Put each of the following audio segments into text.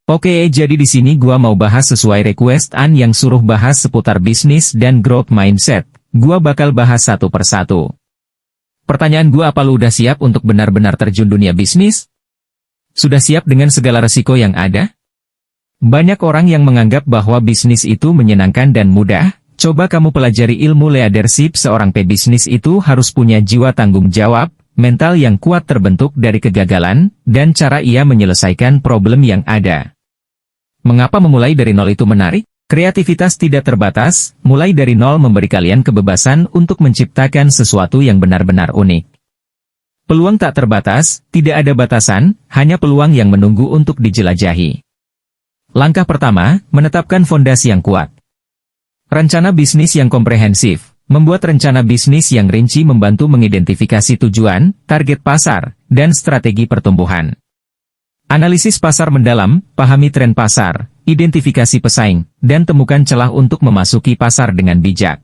Oke, jadi di sini gua mau bahas sesuai request yang suruh bahas seputar bisnis dan growth mindset. Gua bakal bahas satu persatu. Pertanyaan gua, apa lu udah siap untuk benar-benar terjun dunia bisnis? Sudah siap dengan segala resiko yang ada? Banyak orang yang menganggap bahwa bisnis itu menyenangkan dan mudah. Coba kamu pelajari ilmu leadership. Seorang pebisnis itu harus punya jiwa tanggung jawab, mental yang kuat terbentuk dari kegagalan, dan cara ia menyelesaikan problem yang ada. Mengapa memulai dari nol itu menarik? Kreativitas tidak terbatas, mulai dari nol memberi kalian kebebasan untuk menciptakan sesuatu yang benar-benar unik. Peluang tak terbatas, tidak ada batasan, hanya peluang yang menunggu untuk dijelajahi. Langkah pertama, menetapkan fondasi yang kuat. Rencana bisnis yang komprehensif. Membuat rencana bisnis yang rinci membantu mengidentifikasi tujuan, target pasar, dan strategi pertumbuhan. Analisis pasar mendalam, pahami tren pasar, identifikasi pesaing, dan temukan celah untuk memasuki pasar dengan bijak.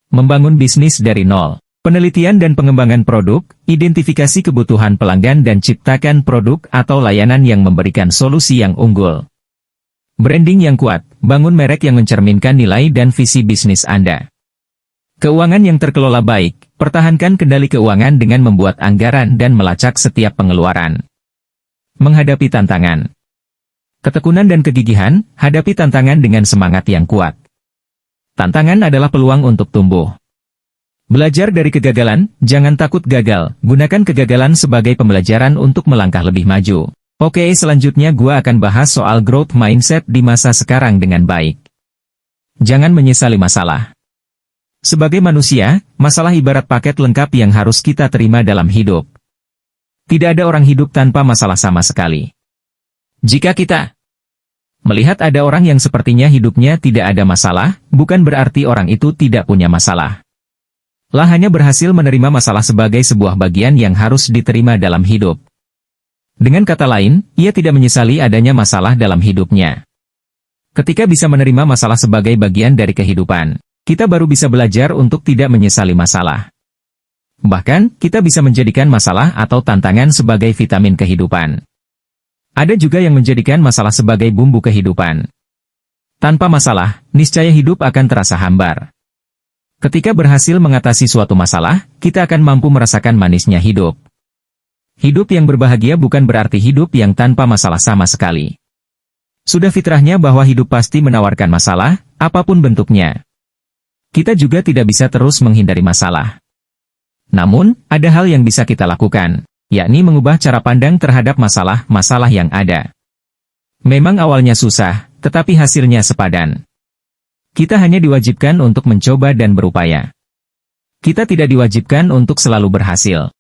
Membangun bisnis dari nol. Penelitian dan pengembangan produk, identifikasi kebutuhan pelanggan dan ciptakan produk atau layanan yang memberikan solusi yang unggul. Branding yang kuat, bangun merek yang mencerminkan nilai dan visi bisnis Anda. Keuangan yang terkelola baik, pertahankan kendali keuangan dengan membuat anggaran dan melacak setiap pengeluaran. Menghadapi tantangan. Ketekunan dan kegigihan, hadapi tantangan dengan semangat yang kuat. Tantangan adalah peluang untuk tumbuh. Belajar dari kegagalan, jangan takut gagal, gunakan kegagalan sebagai pembelajaran untuk melangkah lebih maju. Oke, selanjutnya gua akan bahas soal growth mindset di masa sekarang dengan baik. Jangan menyesali masalah. Sebagai manusia, masalah ibarat paket lengkap yang harus kita terima dalam hidup. Tidak ada orang hidup tanpa masalah sama sekali. Jika kita melihat ada orang yang sepertinya hidupnya tidak ada masalah, bukan berarti orang itu tidak punya masalah. Lah hanya berhasil menerima masalah sebagai sebuah bagian yang harus diterima dalam hidup. Dengan kata lain, ia tidak menyesali adanya masalah dalam hidupnya. Ketika bisa menerima masalah sebagai bagian dari kehidupan, kita baru bisa belajar untuk tidak menyesali masalah. Bahkan, kita bisa menjadikan masalah atau tantangan sebagai vitamin kehidupan. Ada juga yang menjadikan masalah sebagai bumbu kehidupan. Tanpa masalah, niscaya hidup akan terasa hambar. Ketika berhasil mengatasi suatu masalah, kita akan mampu merasakan manisnya hidup. Hidup yang berbahagia bukan berarti hidup yang tanpa masalah sama sekali. Sudah fitrahnya bahwa hidup pasti menawarkan masalah, apapun bentuknya. Kita juga tidak bisa terus menghindari masalah. Namun, ada hal yang bisa kita lakukan, yakni mengubah cara pandang terhadap masalah-masalah yang ada. Memang awalnya susah, tetapi hasilnya sepadan. Kita hanya diwajibkan untuk mencoba dan berupaya. Kita tidak diwajibkan untuk selalu berhasil.